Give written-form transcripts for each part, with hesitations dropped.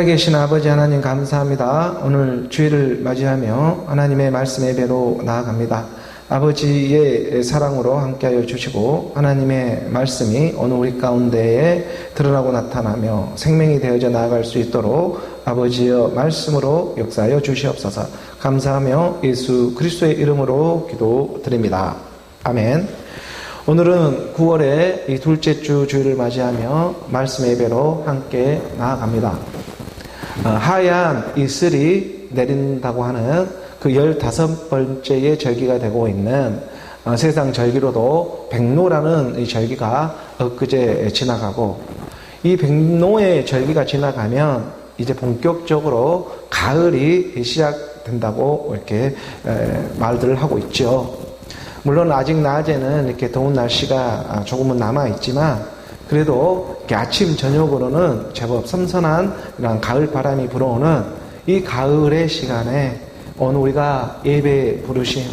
계신 아버지 하나님 감사합니다. 오늘 주일을 맞이하며 하나님의 말씀 예배로 나아갑니다. 아버지의 사랑으로 함께하여 주시고 하나님의 말씀이 오늘 우리 가운데에 드러나고 나타나며 생명이 되어져 나아갈 수 있도록 아버지의 말씀으로 역사하여 주시옵소서. 감사하며 예수 그리스도의 이름으로 기도드립니다. 아멘. 오늘은 9월의 이 둘째 주 주일을 맞이하며 말씀 예배로 함께 나아갑니다. 하얀 이슬이 내린다고 하는 그 15번째의 절기가 되고 있는 세상 절기로도 백로라는 이 절기가 엊그제 지나가고, 이 백로의 절기가 지나가면 이제 본격적으로 가을이 시작된다고 이렇게 말들을 하고 있죠. 물론 아직 낮에는 이렇게 더운 날씨가 조금은 남아있지만 그래도 아침 저녁으로는 제법 선선한 이런 가을 바람이 불어오는 이 가을의 시간에 오늘 우리가 예배 부르심,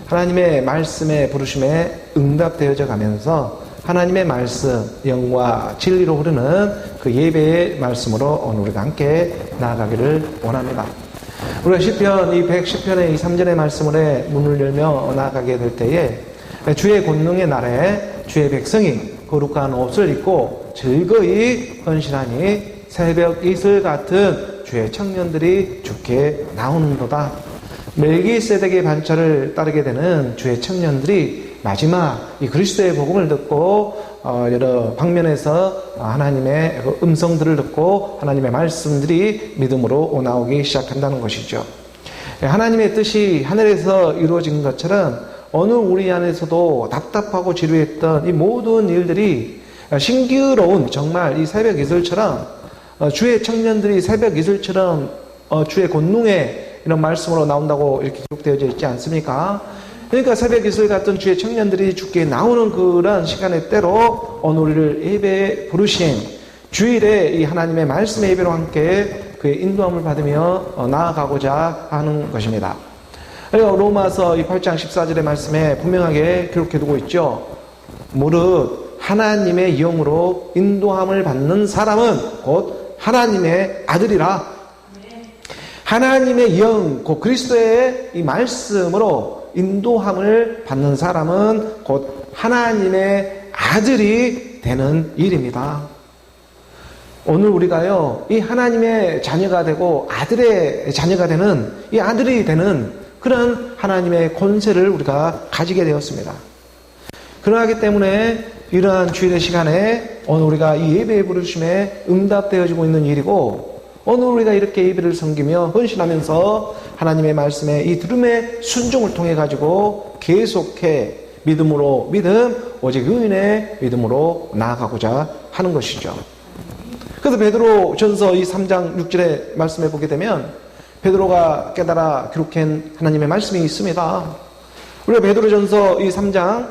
하나님의 말씀의 부르심에 응답되어져 가면서 하나님의 말씀, 영과 진리로 흐르는 그 예배의 말씀으로 오늘 우리가 함께 나아가기를 원합니다. 우리가 시편, 이 110편의 이 3절의 말씀을 문을 열며 나아가게 될 때에 주의 권능의 날에 주의 백성이 거룩한 옷을 입고 즐거이 헌신하니 새벽 이슬 같은 주의 청년들이 주께 나오는도다. 멜기세덱의 반차를 따르게 되는 주의 청년들이 마지막 이 그리스도의 복음을 듣고 여러 방면에서 하나님의 음성들을 듣고 하나님의 말씀들이 믿음으로 나오기 시작한다는 것이죠. 하나님의 뜻이 하늘에서 이루어진 것처럼 오늘 우리 안에서도 답답하고 지루했던 이 모든 일들이 신기로운, 정말 이 새벽 이슬처럼, 주의 청년들이 새벽 이슬처럼 주의 권능의 이런 말씀으로 나온다고 이렇게 기록되어져 있지 않습니까? 그러니까 새벽 이슬 같은 주의 청년들이 주께 나오는 그런 시간의 때로 오늘 우리를 예배에 부르신 주일에 이 하나님의 말씀의 예배로 함께 그의 인도함을 받으며 나아가고자 하는 것입니다. 로마서 이 8장 14절의 말씀에 분명하게 기록해두고 있죠. 무릇 하나님의 영으로 인도함을 받는 사람은 곧 하나님의 아들이라. 하나님의 영, 곧 그리스도의 이 말씀으로 인도함을 받는 사람은 곧 하나님의 아들이 되는 일입니다. 오늘 우리가요, 이 하나님의 자녀가 되고 아들의 자녀가 되는, 이 아들이 되는 그런 하나님의 권세를 우리가 가지게 되었습니다. 그러하기 때문에 이러한 주일의 시간에 오늘 우리가 이 예배의 부르심에 응답되어지고 있는 일이고, 오늘 우리가 이렇게 예배를 섬기며 헌신하면서 하나님의 말씀에 이 들음의 순종을 통해 가지고 계속해 믿음으로 믿음, 오직 의인의 믿음으로 나아가고자 하는 것이죠. 그래서 베드로 전서 이 3장 6절의 말씀에 보게 되면 베드로가 깨달아 기록한 하나님의 말씀이 있습니다. 우리가 베드로전서 이 3장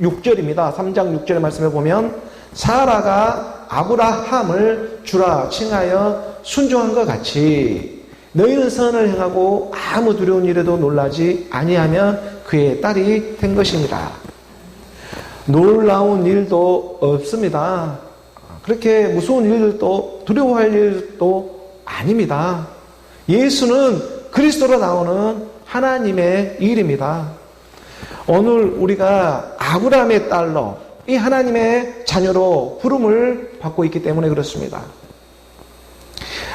6절입니다. 3장 6절의 말씀에 보면 사라가 아브라함을 주라 칭하여 순종한 것 같이 너희는 선을 행하고 아무 두려운 일에도 놀라지 아니하면 그의 딸이 된 것이니라. 놀라운 일도 없습니다. 그렇게 무서운 일도 두려워할 일도 아닙니다. 예수는 그리스도로 나오는 하나님의 일입니다. 오늘 우리가 아브라함의 딸로 이 하나님의 자녀로 부름을 받고 있기 때문에 그렇습니다.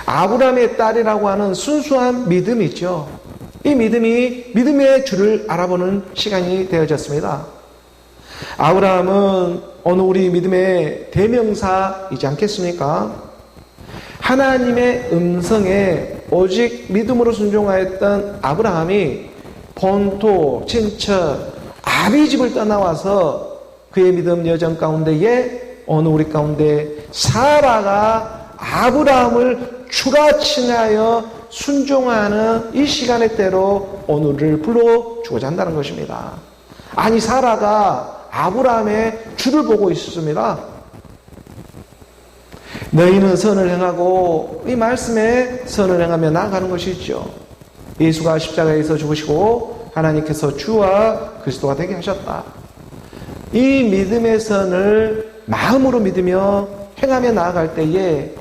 아브라함의 딸이라고 하는 순수한 믿음이죠. 이 믿음이 믿음의 주를 알아보는 시간이 되어졌습니다. 아브라함은 오늘 우리 믿음의 대명사이지 않겠습니까? 하나님의 음성에 오직 믿음으로 순종하였던 아브라함이 본토, 친척, 아비집을 떠나와서 그의 믿음 여정 가운데에 오늘 우리 가운데 사라가 아브라함을 주라 칭하여 순종하는 이 시간의 때로 오늘을 불러주고자 한다는 것입니다. 아니, 사라가 아브라함의 주를 보고 있었습니다. 너희는 선을 행하고 이 말씀에 선을 행하며 나아가는 것이죠. 예수가 십자가에서 죽으시고 하나님께서 주와 그리스도가 되게 하셨다. 이 믿음의 선을 마음으로 믿으며 행하며 나아갈 때에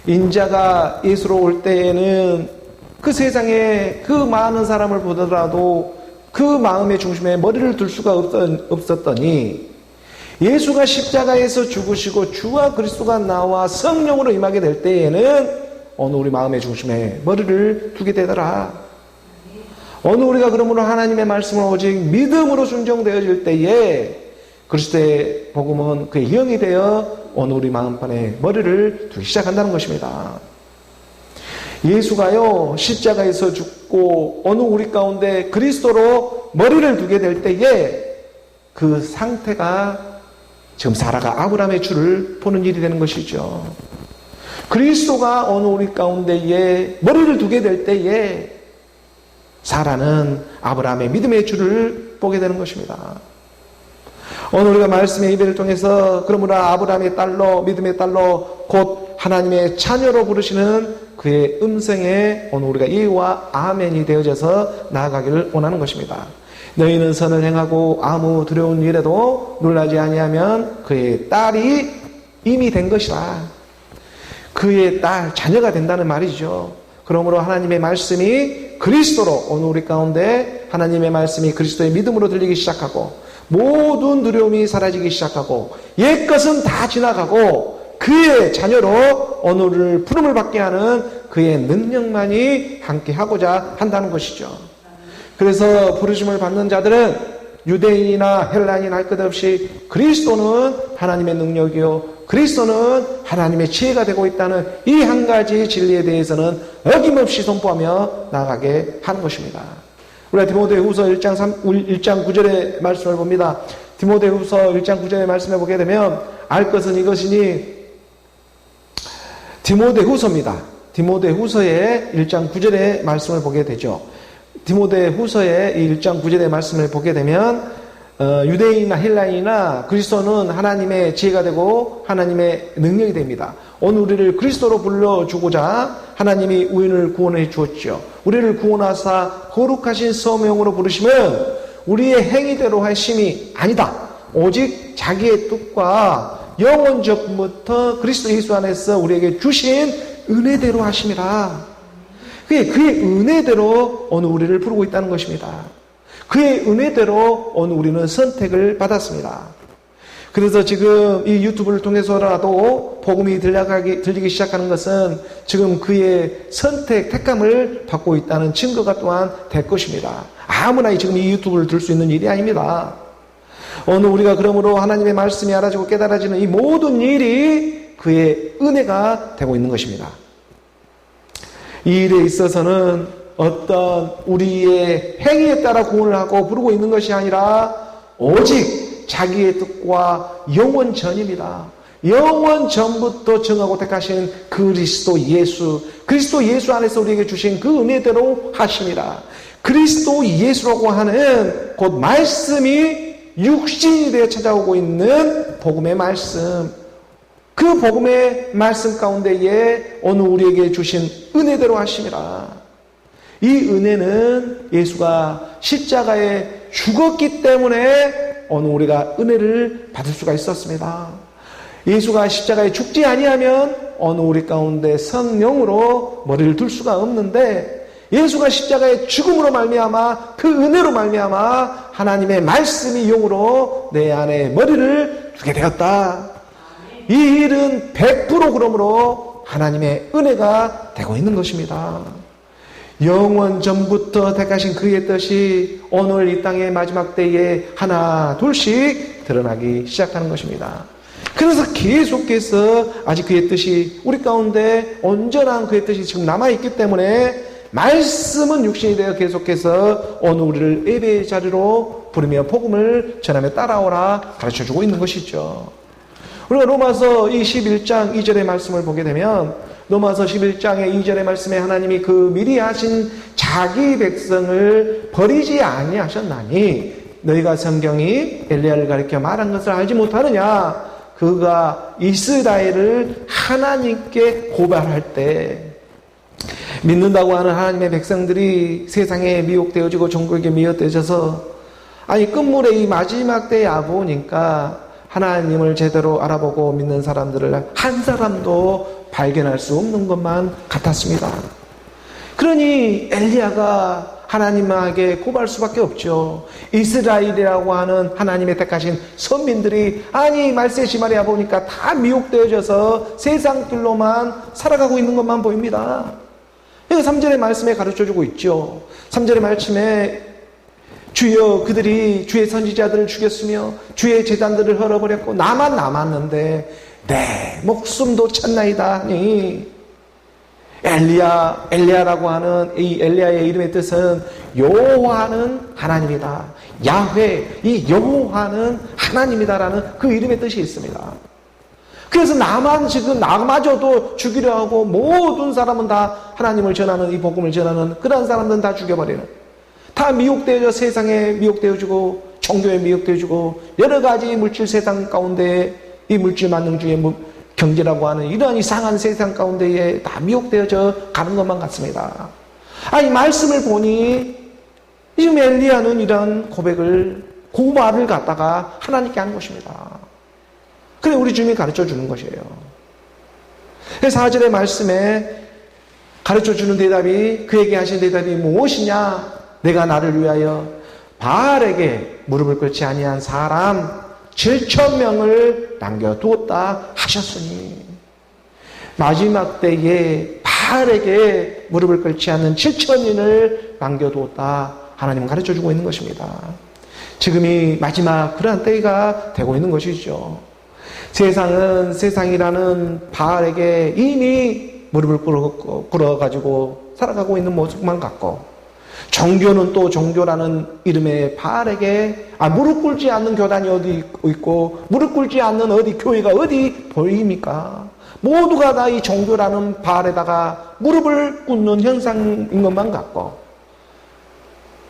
인자가 예수로 올 때에는 그 세상에 그 많은 사람을 보더라도 그 마음의 중심에 머리를 둘 수가 없었더니 예수가 십자가에서 죽으시고 주와 그리스도가 나와 성령으로 임하게 될 때에는 어느 우리 마음의 중심에 머리를 두게 되더라. 어느 우리가 그러므로 하나님의 말씀을 오직 믿음으로 순종되어질 때에 그리스도의 복음은 그의 영이 되어 어느 우리 마음판에 머리를 두기 시작한다는 것입니다. 예수가요 십자가에서 죽고 어느 우리 가운데 그리스도로 머리를 두게 될 때에 그 상태가 지금 사라가 아브라함의 줄을 보는 일이 되는 것이죠. 그리스도가 어느 우리 가운데에 머리를 두게 될 때에 사라는 아브라함의 믿음의 줄을 보게 되는 것입니다. 오늘 우리가 말씀의 예배를 통해서 그러므로 아브라함의 딸로 믿음의 딸로 곧 하나님의 자녀로 부르시는 그의 음성에 오늘 우리가 예와 아멘이 되어져서 나아가기를 원하는 것입니다. 너희는 선을 행하고 아무 두려운 일에도 놀라지 아니하면 그의 딸이 이미 된 것이라. 그의 딸, 자녀가 된다는 말이죠. 그러므로 하나님의 말씀이 그리스도로 오늘 우리 가운데 하나님의 말씀이 그리스도의 믿음으로 들리기 시작하고 모든 두려움이 사라지기 시작하고 옛것은 다 지나가고 그의 자녀로 오늘을 부름을 받게 하는 그의 능력만이 함께하고자 한다는 것이죠. 그래서 부르심을 받는 자들은 유대인이나 헬라인 할 것 없이 그리스도는 하나님의 능력이요 그리스도는 하나님의 지혜가 되고 있다는 이 한 가지 진리에 대해서는 어김없이 선포하며 나아가게 하는 것입니다. 우리가 디모데후서 1장 9절의 말씀을 봅니다. 디모데후서 1장 9절의 말씀을 보게 되면 알 것은 이것이니 디모데후서입니다. 디모데후서의 1장 9절의 말씀을 보게 되죠. 디모데후서의 1장 9절의 말씀을 보게 되면 유대인이나 헬라인이나 그리스도는 하나님의 지혜가 되고 하나님의 능력이 됩니다. 오늘 우리를 그리스도로 불러주고자 하나님이 우리를 구원해 주었죠. 우리를 구원하사 거룩하신 성령으로 부르시면 우리의 행위대로 하심이 아니다. 오직 자기의 뜻과 영원적부터 그리스도 예수 안에서 우리에게 주신 은혜대로 하심이라. 그의 은혜대로 오늘 우리를 부르고 있다는 것입니다. 그의 은혜대로 오늘 우리는 선택을 받았습니다. 그래서 지금 이 유튜브를 통해서라도 복음이 들리기 시작하는 것은 지금 그의 선택, 택감을 받고 있다는 증거가 또한 될 것입니다. 아무나 지금 이 유튜브를 들 수 있는 일이 아닙니다. 오늘 우리가 그러므로 하나님의 말씀이 알아지고 깨달아지는 이 모든 일이 그의 은혜가 되고 있는 것입니다. 이 일에 있어서는 어떤 우리의 행위에 따라 구원을 하고 부르고 있는 것이 아니라 오직 자기의 뜻과 영원 전입니다. 영원 전부터 정하고 택하신 그리스도 예수 안에서 우리에게 주신 그 은혜대로 하심이라. 그리스도 예수라고 하는 곧 말씀이 육신이 되어 찾아오고 있는 복음의 말씀, 그 복음의 말씀 가운데에 오늘 우리에게 주신 은혜대로 하심이라. 이 은혜는 예수가 십자가에 죽었기 때문에 오늘 우리가 은혜를 받을 수가 있었습니다. 예수가 십자가에 죽지 아니하면 어느 우리 가운데 성령으로 머리를 둘 수가 없는데 예수가 십자가의 죽음으로 말미암아 그 은혜로 말미암아 하나님의 말씀이 영으로 내 안에 머리를 두게 되었다. 이 일은 100% 그러므로 하나님의 은혜가 되고 있는 것입니다. 영원 전부터 택하신 그의 뜻이 오늘 이 땅의 마지막 때에 하나 둘씩 드러나기 시작하는 것입니다. 그래서 계속해서 아직 그의 뜻이 우리 가운데 온전한 그의 뜻이 지금 남아있기 때문에 말씀은 육신이 되어 계속해서 오늘 우리를 예배의 자리로 부르며 복음을 전하며 따라오라 가르쳐주고 있는 것이죠. 우리가 로마서 이 11장 2절의 말씀을 보게 되면 로마서 11장의 2절의 말씀에 하나님이 그 미리 하신 자기 백성을 버리지 아니하셨나니 너희가 성경이 엘리야를 가리켜 말한 것을 알지 못하느냐. 그가 이스라엘을 하나님께 고발할 때 믿는다고 하는 하나님의 백성들이 세상에 미혹되어지고 종국에게 미혹되어져서 아니 끝물에 이 마지막 때에 와보니까 하나님을 제대로 알아보고 믿는 사람들을 한 사람도 발견할 수 없는 것만 같았습니다. 그러니 엘리야가 하나님에게 고발할 수밖에 없죠. 이스라엘이라고 하는 하나님의 택하신 선민들이 아니 말세 시마리아 보니까 다 미혹되어져서 세상 길로만 살아가고 있는 것만 보입니다. 이거 3절의 말씀에 가르쳐주고 있죠. 3절의 말씀에 주여 그들이 주의 선지자들을 죽였으며 주의 제단들을 헐어버렸고 나만 남았는데 내 목숨도 쳤나이다 하니 엘리야라고 하는 이 엘리야의 이름의 뜻은 여호와는 하나님이다. 야훼, 이 여호와는 하나님이다라는 그 이름의 뜻이 있습니다. 그래서 나마저도 죽이려 하고 모든 사람은 다 하나님을 전하는 이 복음을 전하는 그런 사람들은 다 죽여버리는 다 미혹되어져 세상에 미혹되어지고 종교에 미혹되어지고 여러 가지 물질 세상 가운데 이 물질 만능주의 경제라고 하는 이러한 이상한 세상 가운데에 다 미혹되어져 가는 것만 같습니다. 이 말씀을 보니 지금 엘리야는 이런 고발을 갖다가 하나님께 한 것입니다. 그래 우리 주님이 가르쳐 주는 것이에요. 4절의 말씀에 가르쳐 주는 대답이 그에게 하신 대답이 무엇이냐? 내가 나를 위하여 바알에게 무릎을 꿇지 아니한 사람 7,000명을 남겨두었다 하셨으니 마지막 때에 바알에게 무릎을 꿇지 않는 7,000인을 남겨두었다 하나님은 가르쳐주고 있는 것입니다. 지금이 마지막 그러한 때가 되고 있는 것이죠. 세상이라는 바알에게 이미 무릎을 꿇어가지고 살아가고 있는 모습만 같고 종교는 또 종교라는 이름의 바알에게 무릎 꿇지 않는 교단이 어디 있고 무릎 꿇지 않는 어디 교회가 어디 보입니까? 모두가 다 이 종교라는 바알에다가 무릎을 꿇는 현상인 것만 같고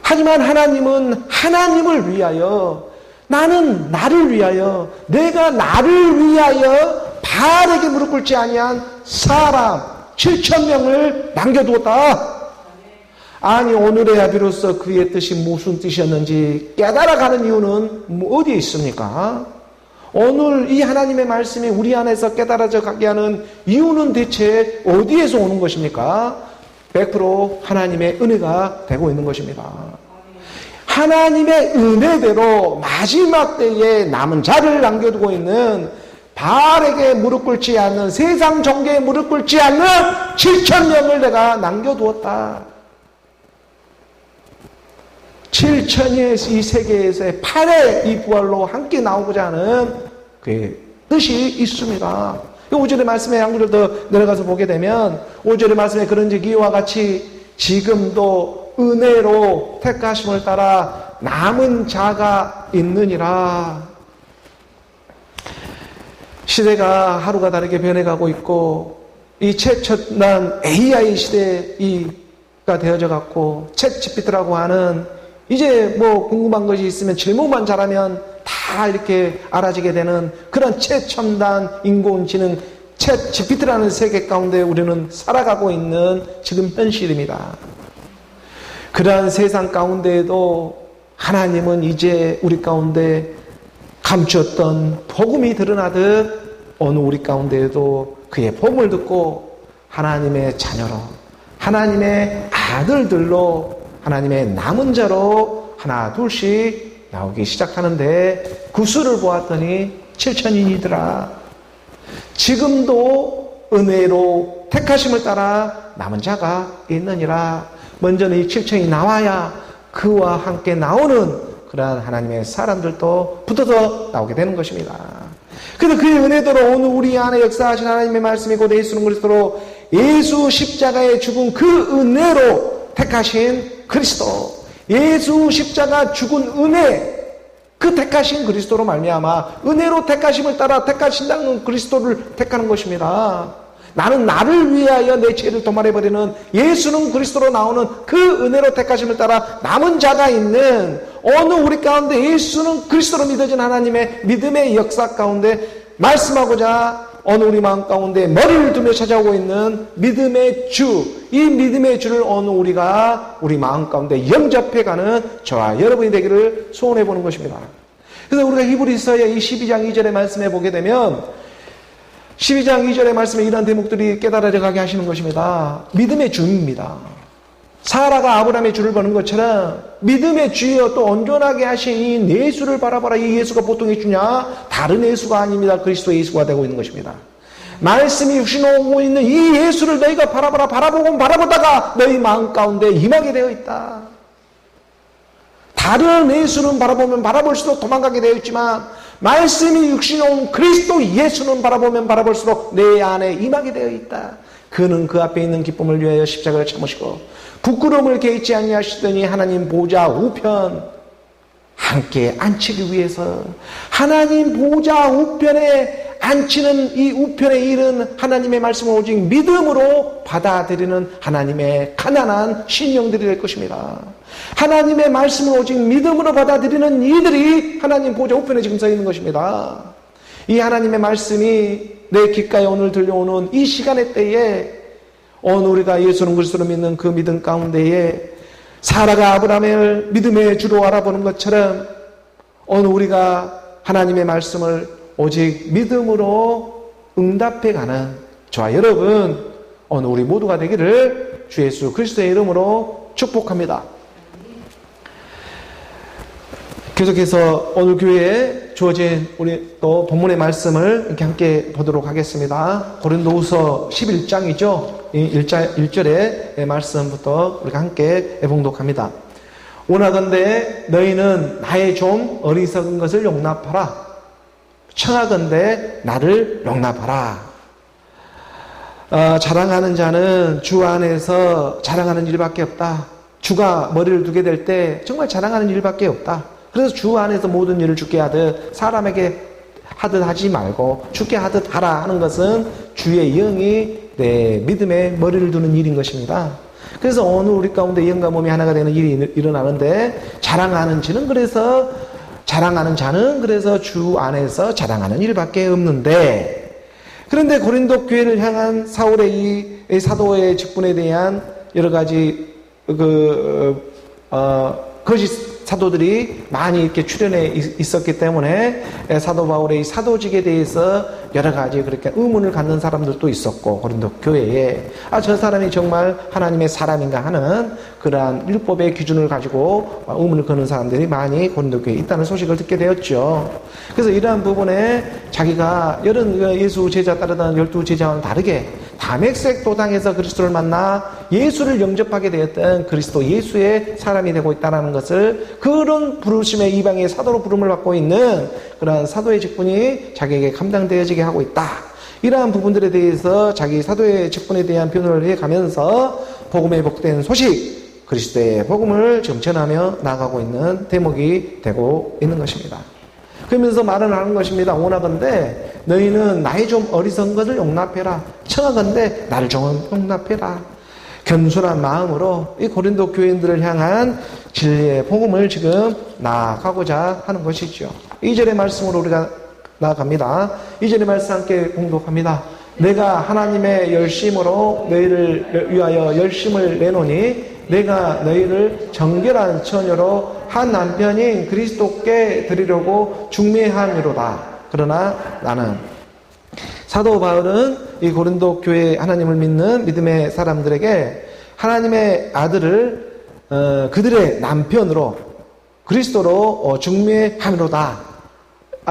하지만 하나님은 하나님을 위하여 나는 나를 위하여 내가 나를 위하여 바알에게 무릎 꿇지 아니한 사람 7,000명을 남겨두었다. 아니 오늘에야 비로소 그의 뜻이 무슨 뜻이었는지 깨달아가는 이유는 어디에 있습니까? 오늘 이 하나님의 말씀이 우리 안에서 깨달아져 가게 하는 이유는 대체 어디에서 오는 것입니까? 100% 하나님의 은혜가 되고 있는 것입니다. 하나님의 은혜대로 마지막 때에 남은 자를 남겨두고 있는 바알에게 무릎 꿇지 않는 세상 종교에 무릎 꿇지 않는 7,000명을 내가 남겨두었다. 7,000의 이 세계에서의 8의 이 부활로 함께 나오고자 하는 그 뜻이 있습니다. 5절의 말씀에 한 구절 더 내려가서 보게 되면 5절의 말씀에 그런즉 이와 같이 지금도 은혜로 택하심을 따라 남은 자가 있느니라. 시대가 하루가 다르게 변해가고 있고 이 최첨단 AI 시대가 되어져 갖고 챗 GPT라고 하는 이제 뭐 궁금한 것이 있으면 질문만 잘하면 다 이렇게 알아지게 되는 그런 최첨단 인공지능 챗 GPT라는 세계 가운데 우리는 살아가고 있는 지금 현실입니다. 그러한 세상 가운데에도 하나님은 이제 우리 가운데 감추었던 복음이 드러나듯 어느 우리 가운데에도 그의 복음을 듣고 하나님의 자녀로 하나님의 아들들로 하나님의 남은 자로 하나 둘씩 나오기 시작하는데 그 수를 보았더니 7,000인이더라. 지금도 은혜로 택하심을 따라 남은 자가 있느니라. 먼저는 이 7,000이 나와야 그와 함께 나오는 그러한 하나님의 사람들도 붙어서 나오게 되는 것입니다. 그래서 그의 은혜대로 오늘 우리 안에 역사하신 하나님의 말씀이 곧 예수는 그리스도로 예수 십자가에 죽은 그 은혜로 택하신 그리스도, 예수 십자가 죽은 은혜, 그 택하신 그리스도로 말미암아 은혜로 택하심을 따라 택하신다는 그리스도를 택하는 것입니다. 나는 나를 위하여 내 죄를 도말해버리는 예수는 그리스도로 나오는 그 은혜로 택하심을 따라 남은 자가 있는 어느 우리 가운데 예수는 그리스도로 믿어진 하나님의 믿음의 역사 가운데 말씀하고자 어느 우리 마음 가운데 머리를 두며 찾아오고 있는 믿음의 주, 이 믿음의 주를 어느 우리가 우리 마음 가운데 영접해가는 저와 여러분이 되기를 소원해 보는 것입니다. 그래서 우리가 히브리서의 이 12장 2절의 말씀에 보게 되면 12장 2절의 말씀에 이런 대목들이 깨달아져 가게 하시는 것입니다. 믿음의 주입니다. 사라가 아브라함의 주를 보는 것처럼 믿음의 주여 또 온전하게 하신 이 예수를 바라봐라. 이 예수가 보통의 주냐? 다른 예수가 아닙니다. 그리스도 예수가 되고 있는 것입니다. 말씀이 육신으로 오고 있는 이 예수를 너희가 바라보라. 바라보고 바라보다가 너희 마음 가운데 임하게 되어 있다. 다른 예수는 바라보면 바라볼수록 도망가게 되어 있지만 말씀이 육신으로 온 그리스도 예수는 바라보면 바라볼수록 내 안에 임하게 되어 있다. 그는 그 앞에 있는 기쁨을 위하여 십자가를 참으시고 부끄러움을 개의치 아니하시더니 하나님 보좌 우편 함께 앉히기 위해서 하나님 보좌 우편에 앉히는 이 우편에 이른 하나님의 말씀을 오직 믿음으로 받아들이는 하나님의 가난한 신령들이 될 것입니다. 하나님의 말씀을 오직 믿음으로 받아들이는 이들이 하나님 보좌 우편에 지금 서 있는 것입니다. 이 하나님의 말씀이 내 귓가에 오늘 들려오는 이 시간의 때에 오늘 우리가 예수는 그리스도를 믿는 그 믿음 가운데에 사라가 아브라함을 믿음의 주로 알아보는 것처럼 오늘 우리가 하나님의 말씀을 오직 믿음으로 응답해가는 저와 여러분 오늘 우리 모두가 되기를 주 예수 그리스도의 이름으로 축복합니다. 계속해서 오늘 교회에 주어진 우리 또 본문의 말씀을 이렇게 함께 보도록 하겠습니다. 고린도후서 11장이죠. 1절의 말씀부터 우리가 함께 봉독합니다. 원하건대 너희는 나의 좀 어리석은 것을 용납하라. 청하건대 나를 용납하라. 자랑하는 자는 주 안에서 자랑하는 일밖에 없다. 주가 머리를 두게 될 때 정말 자랑하는 일밖에 없다. 그래서 주 안에서 모든 일을 주께 하듯 사람에게 하듯 하지 말고 주께 하듯 하라 하는 것은 주의 영이 내 믿음에 머리를 두는 일인 것입니다. 그래서 오늘 우리 가운데 영과 몸이 하나가 되는 일이 일어나는데 자랑하는 자는 그래서 주 안에서 자랑하는 일밖에 없는데 그런데 고린도 교회를 향한 사울의 이 사도의 직분에 대한 여러 가지 거짓 사도들이 많이 이렇게 출현해 있었기 때문에 사도 바울의 이 사도직에 대해서 여러 가지 그렇게 의문을 갖는 사람들도 있었고 고린도 교회에 저 사람이 정말 하나님의 사람인가 하는 그러한 율법의 기준을 가지고 의문을 거는 사람들이 많이 고린도 교회에 있다는 소식을 듣게 되었죠. 그래서 이러한 부분에 자기가 여러 예수 제자 따르던 12제자와는 다르게 다맥색 도당에서 그리스도를 만나 예수를 영접하게 되었던 그리스도 예수의 사람이 되고 있다는 것을 그런 부르심의 이방의 사도로 부름을 받고 있는 그러한 사도의 직분이 자기에게 감당되어지게 하고 있다. 이러한 부분들에 대해서 자기 사도의 직분에 대한 변호를 해가면서 복음에 복된 소식 그리스도의 복음을 지금 전하며 나아가고 있는 대목이 되고 있는 것입니다. 그러면서 말을 하는 것입니다. 원하건대 너희는 나의 좀 어리석은 것을 용납해라. 청하건대 나를 좀 용납해라. 겸손한 마음으로 이 고린도 교인들을 향한 진리의 복음을 지금 나아가고자 하는 것이죠. 2절의 말씀으로 우리가 나아갑니다. 2절의 말씀 함께 공독합니다. 내가 하나님의 열심으로 너희를 위하여 열심을 내노니 내가 너희를 정결한 처녀로 한 남편인 그리스도께 드리려고 중매함이로다. 그러나 나는 사도 바울은 이 고린도 교회 하나님을 믿는 믿음의 사람들에게 하나님의 아들을 그들의 남편으로 그리스도로 중매함이로다.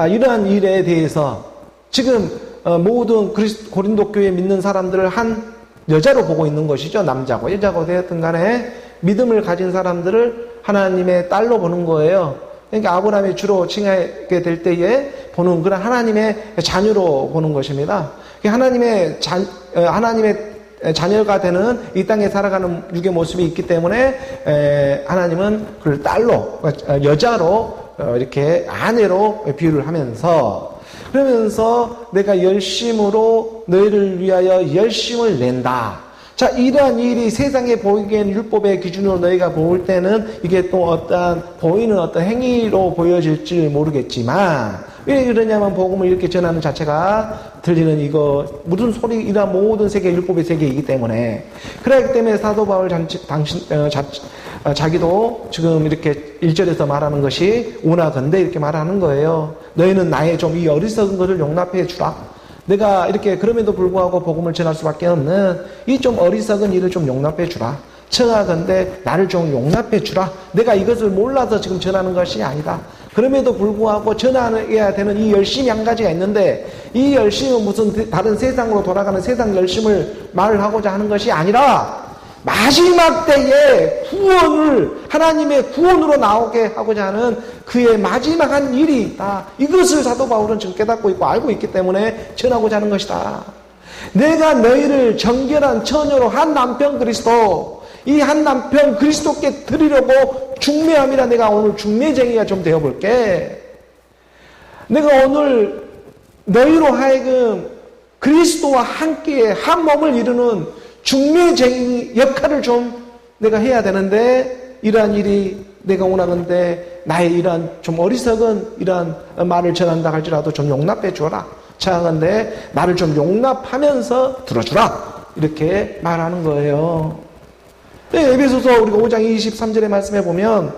이러한 일에 대해서 지금 모든 고린도 교회 믿는 사람들을 한 여자로 보고 있는 것이죠. 남자고 여자고 되었든 간에 믿음을 가진 사람들을 하나님의 딸로 보는 거예요. 그러니까 아브라함이 주로 칭하게 될 때에 보는 그런 하나님의 자녀로 보는 것입니다. 하나님의 자녀가 되는 이 땅에 살아가는 육의 모습이 있기 때문에 하나님은 그를 딸로 여자로 이렇게 아내로 비유를 하면서 그러면서 내가 열심으로 너희를 위하여 열심을 낸다. 자, 이러한 일이 세상에 보이기엔 율법의 기준으로 너희가 볼 때는 이게 또 보이는 어떤 행위로 보여질지 모르겠지만 왜 그러냐면 복음을 이렇게 전하는 자체가 들리는 이거 무슨 소리 이런 모든 세계 율법의 세계이기 때문에 그렇기 때문에 사도 바울 자기도 지금 이렇게 1절에서 말하는 것이 오나건대 이렇게 말하는 거예요. 너희는 나의 좀 이 어리석은 것을 용납해 주라. 내가 이렇게 그럼에도 불구하고 복음을 전할 수밖에 없는 이 좀 어리석은 일을 좀 용납해 주라. 청하건대 나를 좀 용납해 주라. 내가 이것을 몰라서 지금 전하는 것이 아니다. 그럼에도 불구하고 전해야 되는 이 열심이 한 가지가 있는데 이 열심은 무슨 다른 세상으로 돌아가는 세상 열심을 말을 하고자 하는 것이 아니라 마지막 때에 구원을 하나님의 구원으로 나오게 하고자 하는 그의 마지막 한 일이 있다. 이것을 사도 바울은 지금 깨닫고 있고 알고 있기 때문에 전하고자 하는 것이다. 내가 너희를 정결한 처녀로 한 남편 그리스도 이 한 남편 그리스도께 드리려고 중매함이라. 내가 오늘 중매쟁이가 좀 되어볼게. 내가 오늘 너희로 하여금 그리스도와 함께 한 몸을 이루는 중매쟁이 역할을 좀 내가 해야 되는데 이러한 일이 내가 원하는데 나의 이러한 좀 어리석은 이러한 말을 전한다 할지라도 좀 용납해 주어라. 차가운데 나를 좀 용납하면서 들어주라. 이렇게 말하는 거예요. 에베소서 우리가 5장 23절의 말씀에 보면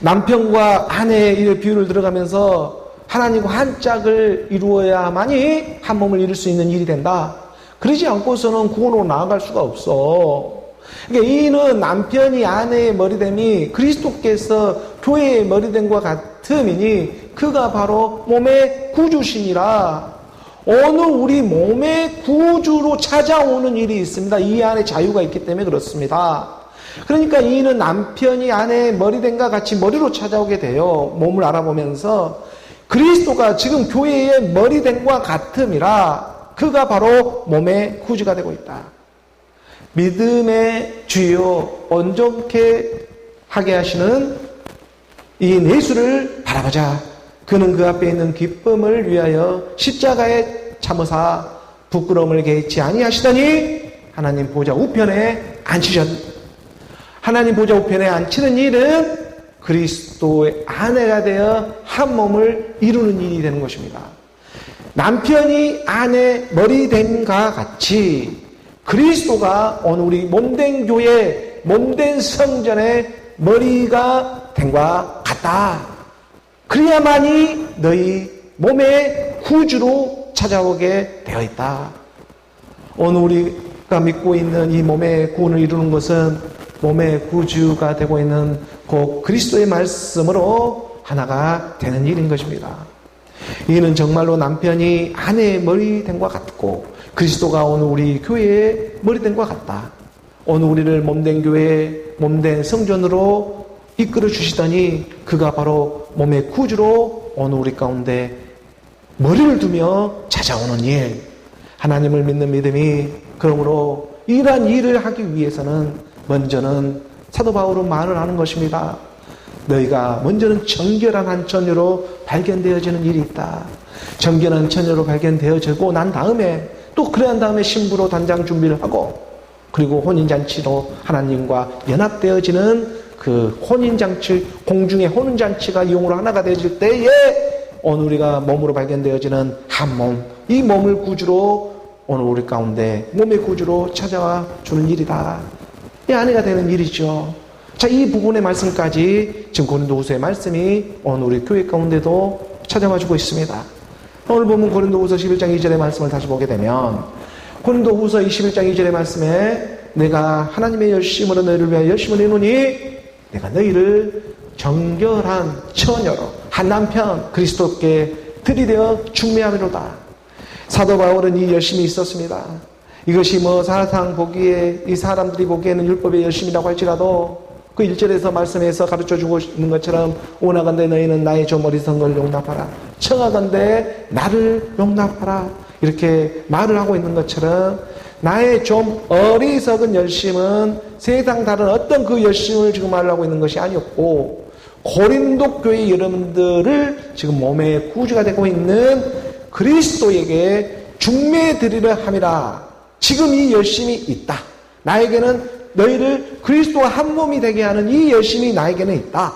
남편과 아내의 이 비유를 들어가면서 하나님과 한 짝을 이루어야만이 한 몸을 이룰 수 있는 일이 된다. 그러지 않고서는 구원으로 나아갈 수가 없어. 그러니까 이는 남편이 아내의 머리됨이 그리스도께서 교회의 머리됨과 같음이니 그가 바로 몸의 구주시니라. 어느 우리 몸의 구주로 찾아오는 일이 있습니다. 이 안에 자유가 있기 때문에 그렇습니다. 그러니까 이는 남편이 아내의 머리됨과 같이 머리로 찾아오게 돼요. 몸을 알아보면서 그리스도가 지금 교회의 머리됨과 같음이라 그가 바로 몸의 구주가 되고 있다. 믿음의 주요 온전케 하게 하시는 이 예수를 바라보자. 그는 그 앞에 있는 기쁨을 위하여 십자가에 참으사 부끄러움을 개의치 아니하시더니 하나님 보좌 우편에 앉히셨. 하나님 보좌 우편에 앉히는 일은 그리스도의 아내가 되어 한 몸을 이루는 일이 되는 것입니다. 남편이 아내 머리됨과 같이 그리스도가 오늘 우리 몸된 교회, 몸된 성전의 머리가 됨과 같다. 그래야만이 너희 몸의 구주로 찾아오게 되어 있다. 오늘 우리가 믿고 있는 이 몸의 구원을 이루는 것은 몸의 구주가 되고 있는 그 그리스도의 말씀으로 하나가 되는 일인 것입니다. 이는 정말로 남편이 아내의 머리됨과 같고 그리스도가 오늘 우리 교회의 머리됨과 같다. 오늘 우리를 몸된 교회, 몸된 성전으로 이끌어 주시더니 그가 바로 몸의 구주로 오늘 우리 가운데 머리를 두며 찾아오는 일. 하나님을 믿는 믿음이 그러므로 이러한 일을 하기 위해서는 먼저는 사도 바울은 말을 하는 것입니다. 너희가 먼저는 정결한 한 처녀로 발견되어지는 일이 있다. 정결한 처녀로 발견되어지고 난 다음에 또 그래 한 다음에 신부로 단장 준비를 하고 그리고 혼인잔치로 하나님과 연합되어지는 그 혼인잔치, 공중의 혼인잔치가 이용으로 하나가 되어질 때에 오늘 우리가 몸으로 발견되어지는 한 몸, 이 몸을 구주로 오늘 우리 가운데 몸의 구주로 찾아와 주는 일이다. 이 아내가 되는 일이죠. 자, 이 부분의 말씀까지 지금 고린도후서의 말씀이 오늘 우리 교회 가운데도 찾아와 주고 있습니다. 오늘 보면 고린도후서 11장 2절의 말씀을 다시 보게 되면 고린도후서 21장 2절의 말씀에 내가 하나님의 열심으로 너희를 위하여 열심을 내노니 내가 너희를 정결한 처녀로 한 남편 그리스도께 들이되어 중매함이로다. 사도 바울은 이 열심이 있었습니다. 이것이 뭐 사상 보기에 이 사람들이 보기에는 율법의 열심이라고 할지라도 그 1절에서 말씀에서 가르쳐주고 있는 것처럼 오나간대 너희는 나의 좀 어리석은 걸 용납하라. 청하건대 나를 용납하라. 이렇게 말을 하고 있는 것처럼 나의 좀 어리석은 열심은 세상 다른 어떤 그 열심을 지금 말하고 있는 것이 아니었고 고린도 교회 여러분들을 지금 몸의 구주가 되고 있는 그리스도에게 중매드리려 함이라. 지금 이 열심이 있다. 나에게는 너희를 그리스도와 한 몸이 되게 하는 이 열심이 나에게는 있다.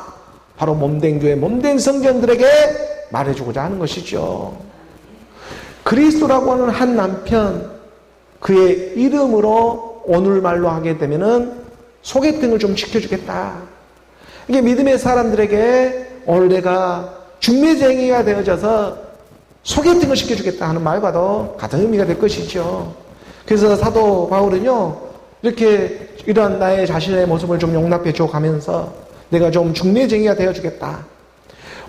바로 몸된 교회, 몸된 성전들에게 말해주고자 하는 것이죠. 그리스도라고 하는 한 남편, 그의 이름으로 오늘말로 하게 되면은 소개팅을 좀 시켜주겠다. 이게 믿음의 사람들에게 오늘 내가 중매쟁이가 되어져서 소개팅을 시켜주겠다 하는 말과도 같은 의미가 될 것이죠. 그래서 사도 바울은요, 이렇게 이런 나의 자신의 모습을 좀 용납해 줘 가면서 내가 좀 중매쟁이가 되어주겠다.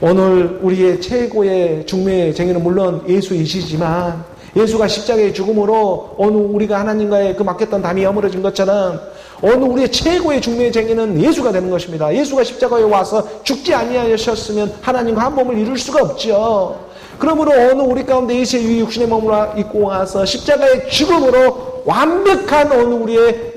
오늘 우리의 최고의 중매쟁이는 물론 예수이시지만 예수가 십자가의 죽음으로 오늘 우리가 하나님과의 그 맡겼던 담이 허물어진 것처럼 오늘 우리의 최고의 중매쟁이는 예수가 되는 것입니다. 예수가 십자가에 와서 죽지 아니하셨으면 하나님과 한 몸을 이룰 수가 없죠. 그러므로 오늘 우리 가운데 예수의 육신의 몸을 입고 와서 십자가의 죽음으로 완벽한 오늘 우리의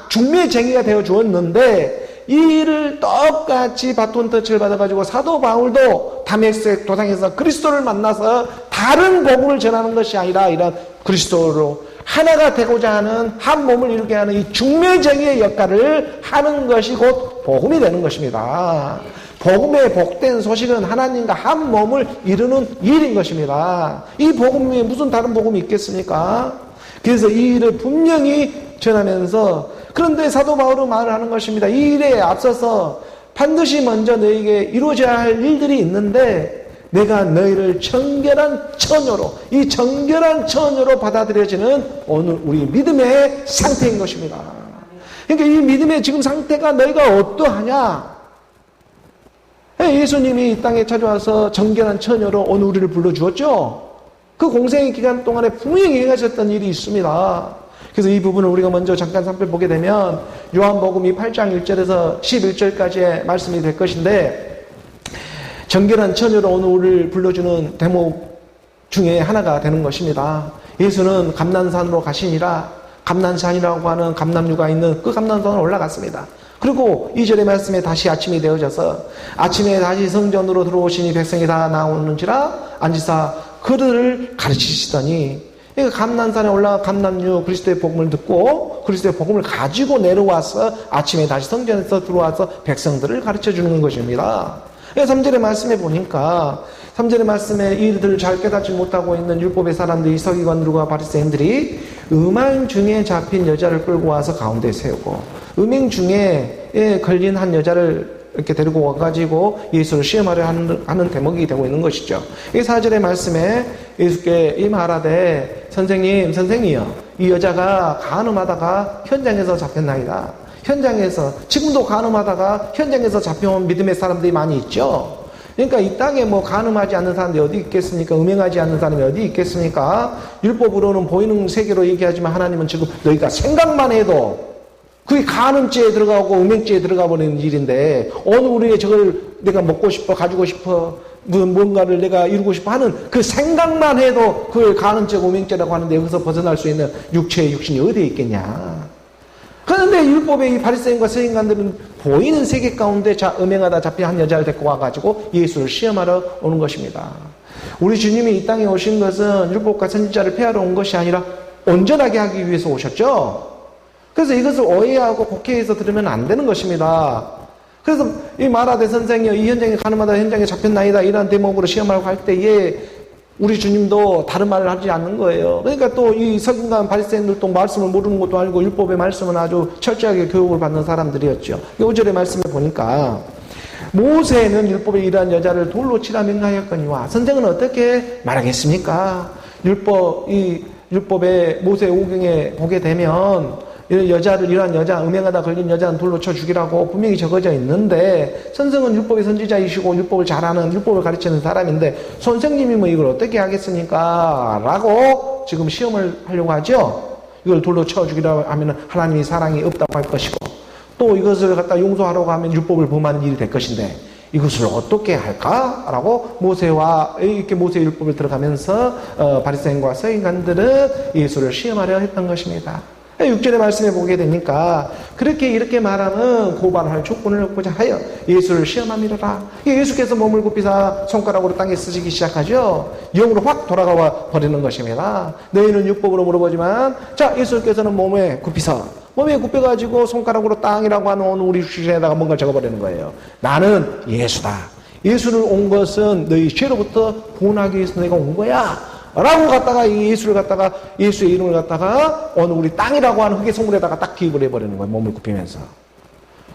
중매쟁이가 되어 주었는데 이 일을 똑같이 바톤 터치를 받아가지고 사도 바울도 다메섹 도상에서 그리스도를 만나서 다른 복음을 전하는 것이 아니라 이런 그리스도로 하나가 되고자 하는 한 몸을 이루게 하는 이 중매쟁이의 역할을 하는 것이 곧 복음이 되는 것입니다. 복음의 복된 소식은 하나님과 한 몸을 이루는 일인 것입니다. 이 복음이 무슨 다른 복음이 있겠습니까? 그래서 이 일을 분명히 전하면서 그런데 사도 바울은 말을 하는 것입니다. 이 일에 앞서서 반드시 먼저 너에게 이루어져야 할 일들이 있는데 내가 너희를 정결한 처녀로 이 정결한 처녀로 받아들여지는 오늘 우리 믿음의 상태인 것입니다. 그러니까 이 믿음의 지금 상태가 너희가 어떠하냐? 예수님이 이 땅에 찾아와서 정결한 처녀로 오늘 우리를 불러주었죠. 그 공생의 기간 동안에 분명히 행하셨던 일이 있습니다. 그래서 이 부분을 우리가 먼저 잠깐 살펴보게 되면 요한복음이 8장 1절에서 11절까지의 말씀이 될 것인데 정결한 처녀로 오늘 우리를 불러주는 대목 중에 하나가 되는 것입니다. 예수는 감난산으로 가시니라 감난산이라고 하는 감람류가 있는 그 감난산으로 올라갔습니다. 그리고 2절의 말씀에 다시 아침이 되어져서 아침에 다시 성전으로 들어오시니 백성이 다 나오는지라 앉으사 그들을 가르치시더니 감난산에 올라가 감람류 그리스도의 복음을 듣고 그리스도의 복음을 가지고 내려와서 아침에 다시 성전에서 들어와서 백성들을 가르쳐주는 것입니다. 3절의 말씀에 보니까 3절의 말씀에 이들을 잘 깨닫지 못하고 있는 율법의 사람들이 서기관들과 바리새인들이 음행 중에 잡힌 여자를 끌고 와서 가운데 세우고 음행 중에 걸린 한 여자를 이렇게 데리고 와가지고 예수를 시험하려 하는 대목이 되고 있는 것이죠. 이 4절의 말씀에 예수께 이 말하되 선생님이요 이 여자가 간음하다가 현장에서 잡혔나이다. 현장에서 지금도 간음하다가 현장에서 잡혀온 믿음의 사람들이 많이 있죠. 그러니까 이 땅에 뭐 간음하지 않는 사람들이 어디 있겠습니까? 음행하지 않는 사람이 어디 있겠습니까? 율법으로는 보이는 세계로 얘기하지만 하나님은 지금 너희가 생각만 해도 그게 간음죄에 들어가고 음행죄에 들어가 버리는 일인데 오늘 우리의 저걸 내가 먹고 싶어 가지고 싶어 뭔가를 내가 이루고 싶어 하는 그 생각만 해도 그걸 간음죄고 음행죄라고 하는데 여기서 벗어날 수 있는 육체의 육신이 어디에 있겠냐. 그런데 율법의 이 바리새인과 서기관들은 보이는 세계 가운데 음행하다 잡힌 한 여자를 데리고 와가지고 예수를 시험하러 오는 것입니다. 우리 주님이 이 땅에 오신 것은 율법과 선지자를 폐하러 온 것이 아니라 온전하게 하기 위해서 오셨죠. 그래서 이것을 오해하고 곡해해서 들으면 안 되는 것입니다. 그래서 이 말하되 선생이여 이 현장에 가늠하다 현장에 잡혔나이다 이런 대목으로 시험하려고 할 때에 우리 주님도 다른 말을 하지 않는 거예요. 그러니까 또 이 서기관 바리새인들도 말씀을 모르는 것도 알고 율법의 말씀은 아주 철저하게 교육을 받는 사람들이었죠. 5절의 말씀에 보니까 모세는 율법에 이러한 여자를 돌로 치라 명하였거니와 선생은 어떻게 말하겠습니까? 율법의 모세 오경에 보게 되면 이러한 여자, 음행하다 걸린 여자는 돌로 쳐 죽이라고 분명히 적어져 있는데 선생은 율법의 선지자이시고 율법을 잘하는 율법을 가르치는 사람인데 선생님이 뭐 이걸 어떻게 하겠습니까? 라고 지금 시험을 하려고 하죠. 이걸 돌로 쳐 죽이라고 하면 하나님이 사랑이 없다고 할 것이고 또 이것을 갖다 용서하려고 하면 율법을 범하는 일이 될 것인데 이것을 어떻게 할까? 라고 모세와 이렇게 모세의 율법을 들어가면서 바리새인과 서기관들은 예수를 시험하려 했던 것입니다. 6절의 말씀에 보게 되니까 이렇게 말하면 고발할 조건을 얻고자 하여 예수를 시험함이라. 예수께서 몸을 굽히사 손가락으로 땅에 쓰시기 시작하죠. 영으로 확 돌아가 버리는 것입니다. 너희는 율법으로 물어보지만 자 예수께서는 몸에 굽혀가지고 손가락으로 땅이라고 하는 오늘 우리 주신에다가 뭔가 적어버리는 거예요. 나는 예수다. 예수를 온 것은 너희 죄로부터 구원하기 위해서 내가 온 거야 라고 갖다가 예수의 이름을 갖다가 오늘 우리 땅이라고 하는 흙의 성물에다가 딱 기입을 해버리는 거예요. 몸을 굽히면서.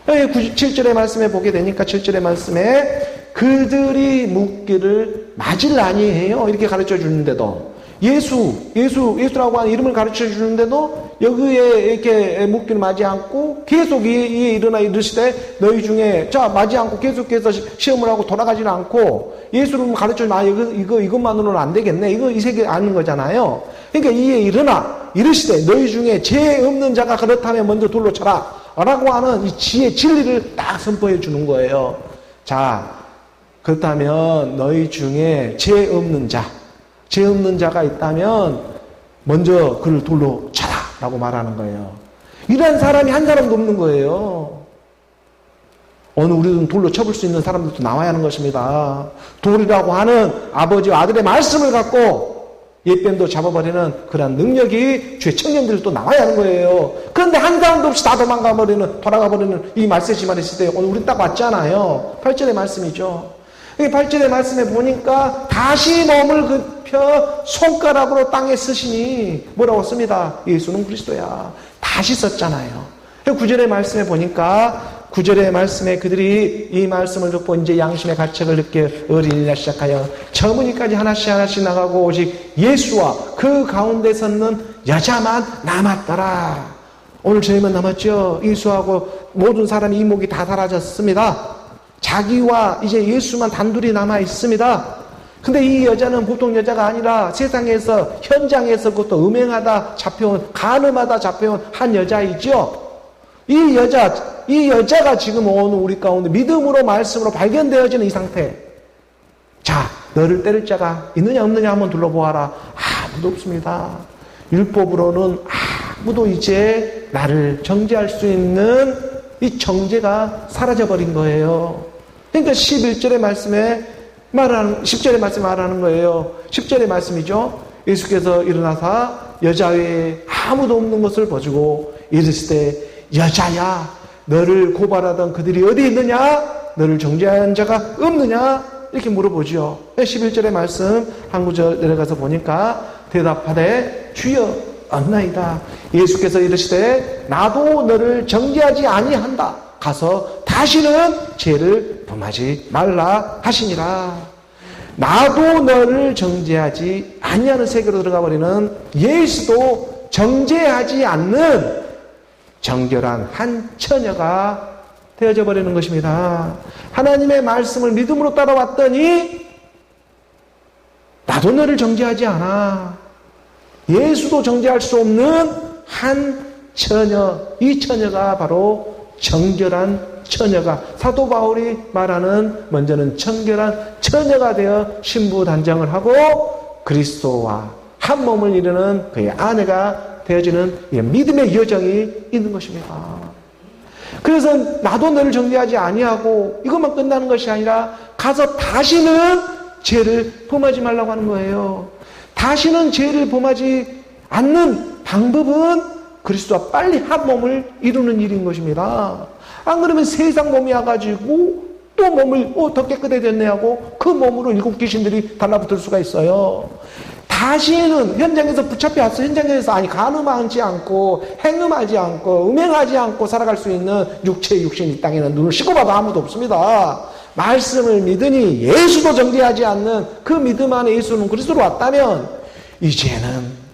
7절의 말씀에 보게 되니까 7절의 말씀에 그들이 묻기를 맞을 아니해요 이렇게 가르쳐 주는데도 예수라고 하는 이름을 가르쳐 주는데도 여기에 이렇게 묻기를 맞지 않고 계속 이에 일어나 이르시되 너희 중에 자 맞지 않고 계속해서 시험을 하고 돌아가지는 않고 예수를 가르쳐 주면 이것만으로는 안 되겠네 이 세계 아는 거잖아요. 그러니까 이에 일어나 이르시되 너희 중에 죄 없는 자가 그렇다면 먼저 돌로 쳐라 라고 하는 이 지혜 진리를 딱 선포해 주는 거예요. 자 그렇다면 너희 중에 죄 없는 자가 있다면 먼저 그를 돌로 쳐라 라고 말하는 거예요. 이런 사람이 한 사람도 없는 거예요. 오늘 우리는 돌로 쳐볼 수 있는 사람들도 나와야 하는 것입니다. 돌이라고 하는 아버지와 아들의 말씀을 갖고 옛뱀도 잡아버리는 그런 능력이 주의 청년들도 나와야 하는 거예요. 그런데 한 사람도 없이 다 돌아가버리는 이 말세지만 있을 때 오늘 우리 딱 왔잖아요. 8절의 말씀이죠. 8절의 말씀에 보니까 다시 몸을 굽혀 손가락으로 땅에 쓰시니 뭐라고 씁니다. 예수는 그리스도야. 다시 썼잖아요. 9절의 말씀에 보니까 9절의 말씀에 그들이 이 말씀을 듣고 이제 양심의 가책을 느껴 어린이날 시작하여 저문이까지 하나씩 나가고 오직 예수와 그 가운데 섰는 여자만 남았더라. 오늘 저희만 남았죠. 예수하고 모든 사람의 이목이 다 사라졌습니다. 자기와 이제 예수만 단둘이 남아 있습니다. 근데 이 여자는 보통 여자가 아니라 세상에서 현장에서 그것도 음행하다 잡혀온 간음하다 잡혀온 한 여자이죠. 이 여자가 지금 오늘 우리 가운데 믿음으로 말씀으로 발견되어지는 이 상태. 자, 너를 때릴 자가 있느냐 없느냐 한번 둘러보아라. 아무도 없습니다. 율법으로는 아무도 이제 나를 정죄할 수 있는 이 정죄가 사라져버린 거예요. 그러니까 11절의 말씀에 말하는, 10절의 말씀에 말하는 거예요. 10절의 말씀이죠. 예수께서 일어나사 여자 외에 아무도 없는 것을 보시고 이르시되 여자야 너를 고발하던 그들이 어디 있느냐? 너를 정죄한 자가 없느냐? 이렇게 물어보죠. 11절의 말씀 한 구절 내려가서 보니까 대답하되 주여 없나이다. 예수께서 이르시되 나도 너를 정죄하지 아니한다. 가서 다시는 죄를 범하지 말라 하시니라. 나도 너를 정죄하지 아니하는 세계로 들어가 버리는 예수도 정죄하지 않는 정결한 한 처녀가 되어져 버리는 것입니다. 하나님의 말씀을 믿음으로 따라왔더니 나도 너를 정죄하지 않아. 예수도 정죄할 수 없는 한 처녀, 이 처녀가 바로 정결한 처녀가, 사도 바울이 말하는 먼저는 정결한 처녀가 되어 신부 단장을 하고 그리스도와 한 몸을 이루는 그의 아내가 되어지는 믿음의 여정이 있는 것입니다. 그래서 나도 너를 정죄하지 아니하고 이것만 끝나는 것이 아니라 가서 다시는 죄를 범하지 말라고 하는 거예요. 다시는 죄를 범하지 않는 방법은 그리스도와 빨리 한 몸을 이루는 일인 것입니다. 안 그러면 세상 몸이 와가지고 또 몸을 더 깨끗해졌네 하고 그 몸으로 일곱 귀신들이 달라붙을 수가 있어요. 다시는 현장에서 붙잡혀 왔어. 현장에서 간음하지 않고 행음하지 않고 음행하지 않고 살아갈 수 있는 육체의 육신 이 땅에는 눈을 씻고 봐도 아무도 없습니다. 말씀을 믿으니 예수도 정죄하지 않는 그 믿음 안에 예수는 그리스도로 왔다면 이제는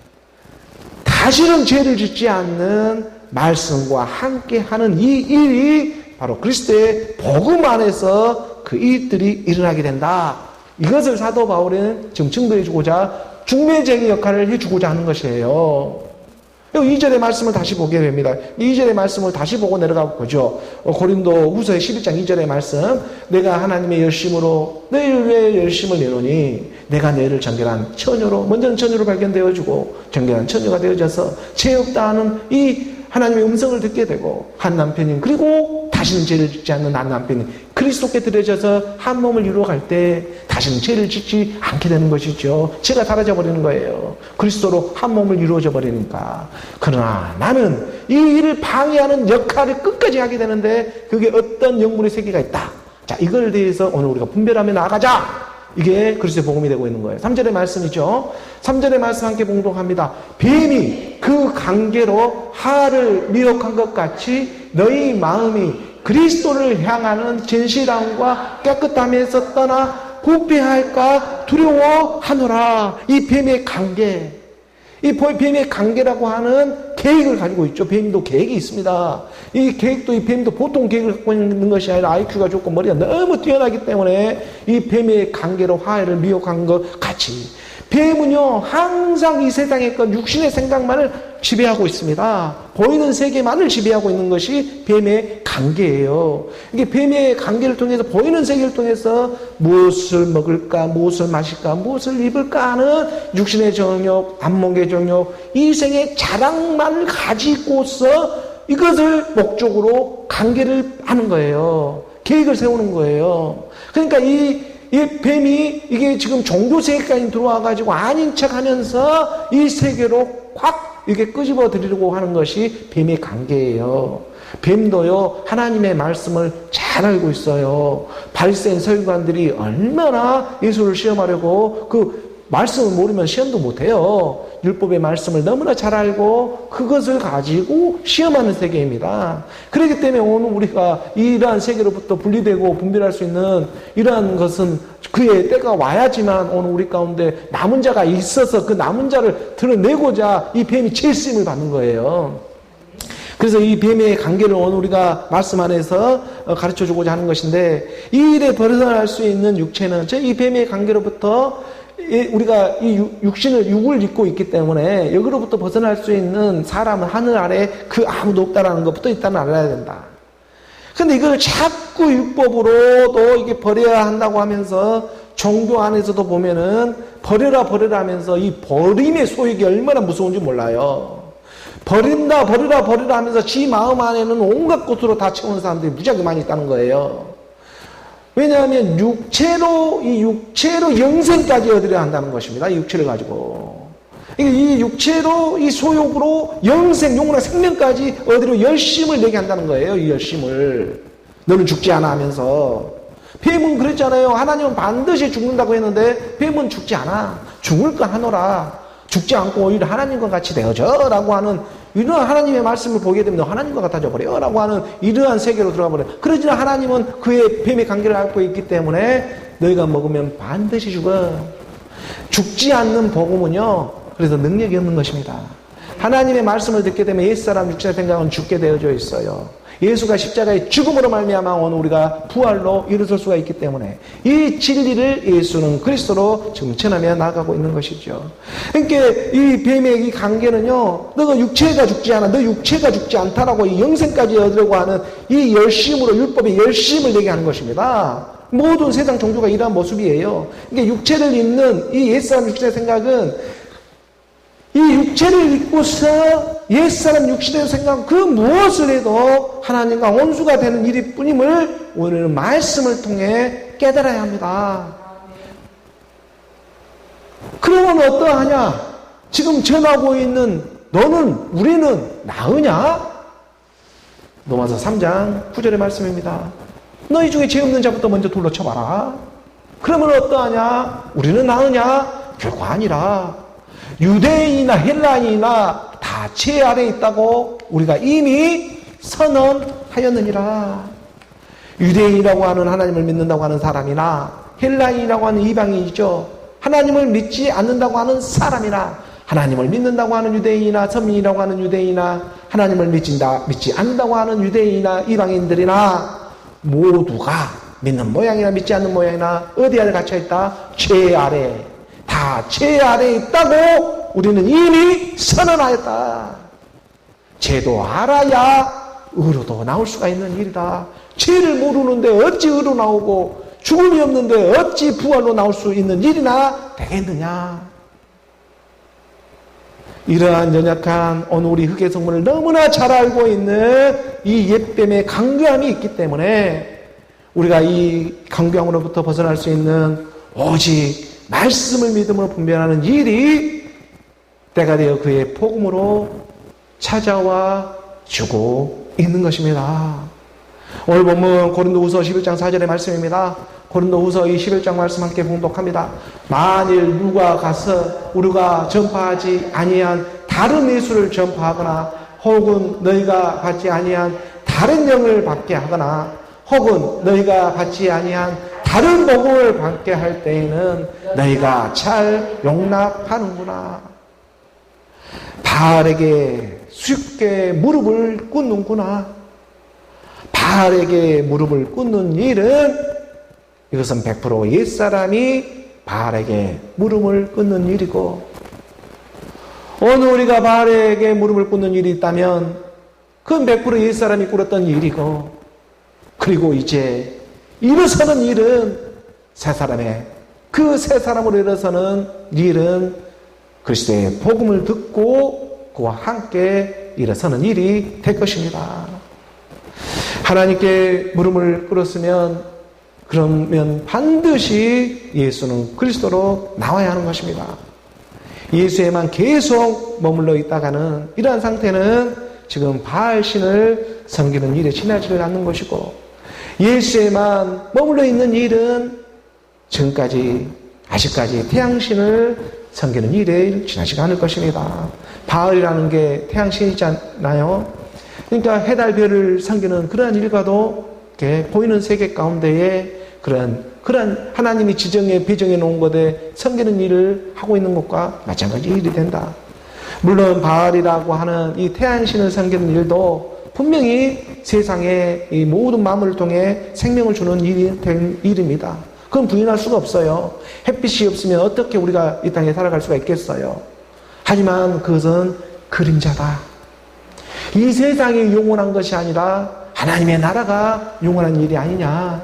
다시는 죄를 짓지 않는 말씀과 함께하는 이 일이 바로 그리스도의 복음 안에서 그 일들이 일어나게 된다. 이것을 사도 바울은 지금 증거해주고자 중매쟁이 역할을 해주고자 하는 것이에요. 2절의 말씀을 다시 보게 됩니다. 2절의 말씀을 다시 보고 내려가 보죠. 고린도 후서 11장 2절의 말씀. 내가 하나님의 열심으로 너희를 위해 열심을 내노니 내가 너희를 정결한 처녀로, 먼저는 처녀로 발견되어주고 정결한 처녀가 되어져서 죄 없다 하는 이 하나님의 음성을 듣게 되고 한 남편인, 그리고 다시는 죄를 짓지 않는 한 남편인 그리스도께 들여져서 한 몸을 이루어갈 때 다시는 죄를 짓지 않게 되는 것이죠. 죄가 사라져버리는 거예요. 그리스도로 한 몸을 이루어져 버리니까. 그러나 나는 이 일을 방해하는 역할을 끝까지 하게 되는데 그게 어떤 영문의 세계가 있다. 자, 자, 이걸 대해서 오늘 우리가 분별하며 나아가자. 이게 그리스도의 복음이 되고 있는 거예요. 3절의 말씀이죠. 3절의 말씀 함께 봉독합니다. 뱀이 그 관계로 하를 미혹한 것 같이 너희 마음이 그리스도를 향하는 진실함과 깨끗함에서 떠나 부패할까 두려워하노라. 이 뱀의 관계, 이 뱀의 관계라고 하는 계획을 가지고 있죠. 뱀도 계획이 있습니다. 이 계획도, 이 뱀도 보통 계획을 갖고 있는 것이 아니라 IQ가 좋고 머리가 너무 뛰어나기 때문에 이 뱀의 관계로 화해를 미혹한 것 같이 뱀은요 항상 이 세상의 것 육신의 생각만을 지배하고 있습니다. 보이는 세계만을 지배하고 있는 것이 뱀의 관계예요. 이게 뱀의 관계를 통해서 보이는 세계를 통해서 무엇을 먹을까, 무엇을 마실까, 무엇을 입을까 하는 육신의 정욕, 안목의 정욕, 이생의 자랑만을 가지고서 이것을 목적으로 관계를 하는 거예요. 계획을 세우는 거예요. 그러니까 이 뱀이 이게 지금 종교 세계까지 들어와가지고 아닌 척 하면서 이 세계로 확 이렇게 끄집어 드리려고 하는 것이 뱀의 관계예요. 뱀도요, 하나님의 말씀을 잘 알고 있어요. 바리새인 서기관들이 얼마나 예수를 시험하려고 그 말씀을 모르면 시험도 못해요. 율법의 말씀을 너무나 잘 알고 그것을 가지고 시험하는 세계입니다. 그렇기 때문에 오늘 우리가 이러한 세계로부터 분리되고 분별할 수 있는 이러한 것은 그의 때가 와야지만 오늘 우리 가운데 남은 자가 있어서 그 남은 자를 드러내고자 이 뱀이 제심을 받는 거예요. 그래서 이 뱀의 관계를 오늘 우리가 말씀 안에서 가르쳐 주고자 하는 것인데, 이 일에 벗어날 수 있는 육체는 이 뱀의 관계로부터 우리가 이 육을 입고 있기 때문에 여기로부터 벗어날 수 있는 사람은 하늘 아래 그 아무도 없다라는 것부터 일단 알아야 된다. 근데 이걸 자꾸 율법으로도 이게 버려야 한다고 하면서 종교 안에서도 보면은 버려라 하면서 이 버림의 소익이 얼마나 무서운지 몰라요. 버린다 하면서 지 마음 안에는 온갖 것으로 다 채우는 사람들이 무지하게 많이 있다는 거예요. 왜냐하면 육체로 영생까지 얻으려 한다는 것입니다. 이 육체를 가지고. 이 육체로, 이 소욕으로 영생, 영원한 생명까지 얻으려 열심을 내게 한다는 거예요. 이 열심을. 너는 죽지 않아 하면서. 뱀은 그랬잖아요. 하나님은 반드시 죽는다고 했는데 뱀은 죽지 않아. 죽을 거 하노라. 죽지 않고 오히려 하나님과 같이 되어져 라고 하는 이러한 하나님의 말씀을 보게 되면 너 하나님과 같아져 버려 라고 하는 이러한 세계로 들어가 버려요. 그러지만 하나님은 그의 뱀의 관계를 갖고 있기 때문에 너희가 먹으면 반드시 죽어. 죽지 않는 복음은요, 그래서 능력이 없는 것입니다. 하나님의 말씀을 듣게 되면 옛사람 육체의 생각은 죽게 되어져 있어요. 예수가 십자가의 죽음으로 말미암아 오늘 우리가 부활로 일어설 수가 있기 때문에 이 진리를 예수는 그리스도로 지금 전하며 나아가고 있는 것이죠. 그러니까 이 뱀의 이 관계는요, 너가 육체가 죽지 않아, 너 육체가 죽지 않다라고 이 영생까지 얻으려고 하는 이 열심으로 율법의 열심을 내게 하는 것입니다. 모든 세상 종교가 이러한 모습이에요. 그러니까 육체를 입는 이 옛사람 육체의 생각은 이 육체를 입고서 옛사람 육신의 생각 그 무엇을 해도 하나님과 원수가 되는 일일 뿐임을 오늘은 말씀을 통해 깨달아야 합니다. 그러면 어떠하냐? 지금 전하고 있는 너는, 우리는 나으냐? 로마서 3장 9절의 말씀입니다. 너희 중에 죄 없는 자부터 먼저 돌로 쳐봐라. 그러면 어떠하냐? 우리는 나으냐? 결코 아니라. 유대인이나 헬라인이나 다 죄 아래에 있다고 우리가 이미 선언하였느니라. 유대인이라고 하는 하나님을 믿는다고 하는 사람이나 헬라인이라고 하는 이방인이죠. 하나님을 믿지 않는다고 하는 사람이나 하나님을 믿는다고 하는 유대인이나 서민이라고 하는 유대인이나 하나님을 믿지 않는다고 하는 유대인이나 이방인들이나 모두가 믿는 모양이나 믿지 않는 모양이나 어디 아래 갇혀있다? 죄 아래. 다 죄 아래에 있다고 우리는 이미 선언하였다. 죄도 알아야 의로도 나올 수가 있는 일이다. 죄를 모르는데 어찌 의로 나오고 죽음이 없는데 어찌 부활로 나올 수 있는 일이나 되겠느냐. 이러한 연약한 오늘 우리 흑의 성문을 너무나 잘 알고 있는 이 옛뱀의 강교함이 있기 때문에 우리가 이 강교함으로부터 벗어날 수 있는 오직 말씀을 믿음으로 분별하는 일이 때가 되어 그의 복음으로 찾아와 주고 있는 것입니다. 오늘 본문 고린도후서 11장 4절의 말씀입니다. 고린도후서 이 11장 말씀 함께 봉독합니다. 만일 누가 가서 우리가 전파하지 아니한 다른 예수를 전파하거나 혹은 너희가 받지 아니한 다른 영을 받게 하거나 혹은 너희가 받지 아니한 다른 복음을 받게 할 때에는 너희가 잘 용납하는구나. 바알에게 쉽게 무릎을 꿇는구나. 바알에게 무릎을 꿇는 일은 이것은 100% 옛사람이 바알에게 무릎을 꿇는 일이고, 오늘 우리가 바알에게 무릎을 꿇는 일이 있다면 그건 100% 옛사람이 꿇었던 일이고, 그리고 이제 일어서는 일은 새 사람의, 그 새 사람으로 일어서는 일은 그리스도의 복음을 듣고 그와 함께 일어서는 일이 될 것입니다. 하나님께 무릎을 꿇었으면 그러면 반드시 예수는 그리스도로 나와야 하는 것입니다. 예수에만 계속 머물러 있다가는 이러한 상태는 지금 바알신을 섬기는 일에 지나지를 않는 것이고, 예수에만 머물러 있는 일은 지금까지 아직까지 태양신을 섬기는 일에 지나지 않을 것입니다. 바알이라는 게 태양신이잖아요. 그러니까 해달별을 섬기는 그러한 일과도 이렇게 보이는 세계 가운데에 그런 하나님이 지정해 배정해 놓은 것에 섬기는 일을 하고 있는 것과 마찬가지 일이 된다. 물론 바알이라고 하는 이 태양신을 섬기는 일도 분명히 세상의 이 모든 만물을 통해 생명을 주는 일이 된 일입니다. 그건 부인할 수가 없어요. 햇빛이 없으면 어떻게 우리가 이 땅에 살아갈 수가 있겠어요. 하지만 그것은 그림자다. 이 세상이 영원한 것이 아니라 하나님의 나라가 영원한 일이 아니냐.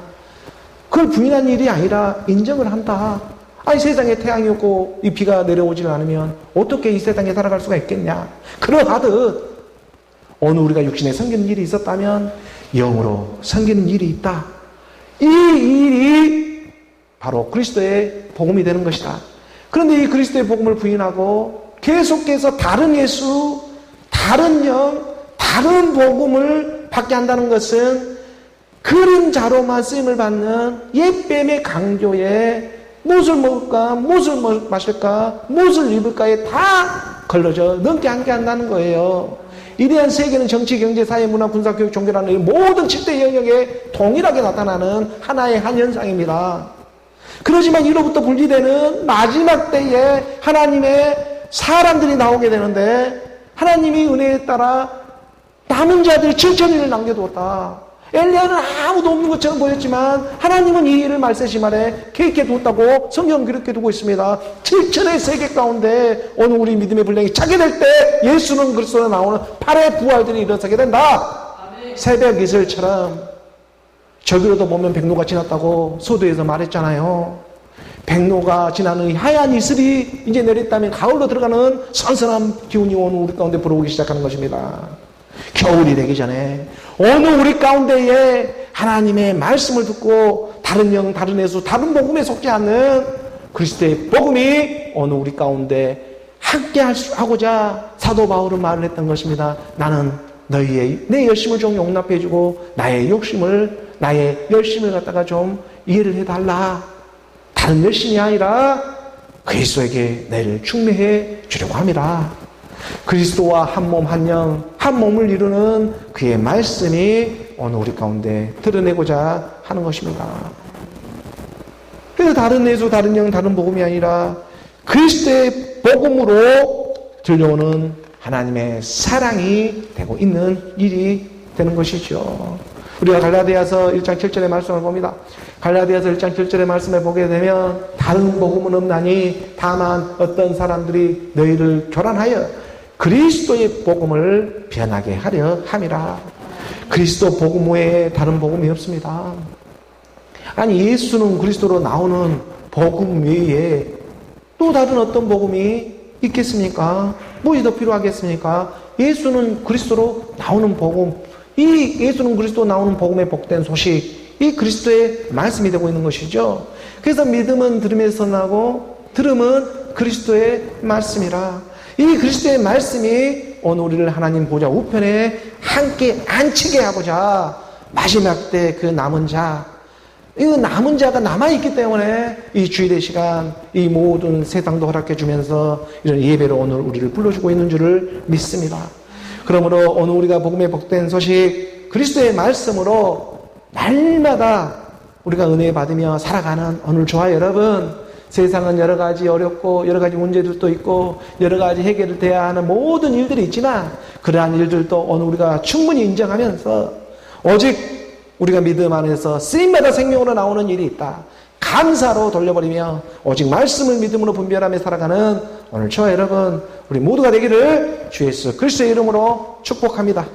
그걸 부인한 일이 아니라 인정을 한다. 아니, 세상에 태양이 없고 이 비가 내려오지 않으면 어떻게 이 세상에 살아갈 수가 있겠냐. 그러하듯 오늘 우리가 육신에 섬기는 일이 있었다면 영으로 섬기는 일이 있다. 이 일이 바로 그리스도의 복음이 되는 것이다. 그런데 이 그리스도의 복음을 부인하고 계속해서 다른 예수, 다른 영, 다른 복음을 받게 한다는 것은 그림자로만 쓰임을 받는 옛뱀의 강조에 무엇을 먹을까, 무엇을 마실까, 무엇을 입을까에 다 걸러져 넘게 함께 한다는 거예요. 이러한 세계는 정치, 경제, 사회, 문화, 군사, 교육, 종교라는 이 모든 7대 영역에 동일하게 나타나는 하나의 한 현상입니다. 그러지만 이로부터 분리되는 마지막 때에 하나님의 사람들이 나오게 되는데, 하나님이 은혜에 따라 남은 자들이 7천인을 남겨두었다. 엘리야는 아무도 없는 것처럼 보였지만 하나님은 이 일을 말세시 말에 계획해 두었다고 성경은 그렇게 두고 있습니다. 7천의 세계 가운데 오늘 우리 믿음의 분량이 차게 될 때 예수는 그리스도로 나오는 8의 부활들이 일어서게 된다. 아멘. 새벽 이슬처럼 저기로도 보면 백로가 지났다고 서두에서 말했잖아요. 백로가 지나는 하얀 이슬이 이제 내렸다면 가을로 들어가는 선선한 기운이 오늘 우리 가운데 불어오기 시작하는 것입니다. 겨울이 되기 전에 오늘 우리 가운데에 하나님의 말씀을 듣고 다른 영, 다른 예수, 다른 복음에 속지 않는 그리스도의 복음이 오늘 우리 가운데 함께 하고자 사도 바울은 말을 했던 것입니다. 나는 내 열심을 좀 용납해주고 나의 열심을 갖다가 좀 이해를 해달라. 다른 열심이 아니라 그리스도에게 나를 충매해 주려고 합니다. 그리스도와 한 몸, 한 영, 한 몸을 이루는 그의 말씀이 오늘 우리 가운데 드러내고자 하는 것입니다. 그래서 다른 예수, 다른 영, 다른 복음이 아니라 그리스도의 복음으로 들려오는 하나님의 사랑이 되고 있는 일이 되는 것이죠. 우리가 갈라디아서 1장 7절의 말씀을 봅니다. 갈라디아서 1장 7절의 말씀을 보게 되면 다른 복음은 없나니 다만 어떤 사람들이 너희를 교란하여 그리스도의 복음을 변하게 하려 함이라. 그리스도 복음 외에 다른 복음이 없습니다. 아니, 예수는 그리스도로 나오는 복음 외에 또 다른 어떤 복음이 있겠습니까? 무엇이 더 필요하겠습니까? 예수는 그리스도로 나오는 복음, 이 예수는 그리스도로 나오는 복음의 복된 소식, 이 그리스도의 말씀이 되고 있는 것이죠. 그래서 믿음은 들음에서 나고 들음은 그리스도의 말씀이라. 이 그리스도의 말씀이 오늘 우리를 하나님 보좌 우편에 함께 앉히게 하고자 마지막 때 그 남은 자, 이 남은 자가 남아있기 때문에 이 주일의 시간, 이 모든 세상도 허락해주면서 이런 예배로 오늘 우리를 불러주고 있는 줄을 믿습니다. 그러므로 오늘 우리가 복음의 복된 소식, 그리스도의 말씀으로 날마다 우리가 은혜 받으며 살아가는 오늘 저와 여러분, 세상은 여러 가지 어렵고 여러 가지 문제들도 있고 여러 가지 해결을 돼야 하는 모든 일들이 있지만 그러한 일들도 오늘 우리가 충분히 인정하면서 오직 우리가 믿음 안에서 쓰임마다 생명으로 나오는 일이 있다. 감사로 돌려버리며 오직 말씀을 믿음으로 분별하며 살아가는 오늘 저와 여러분 우리 모두가 되기를 주 예수 그리스도의 이름으로 축복합니다.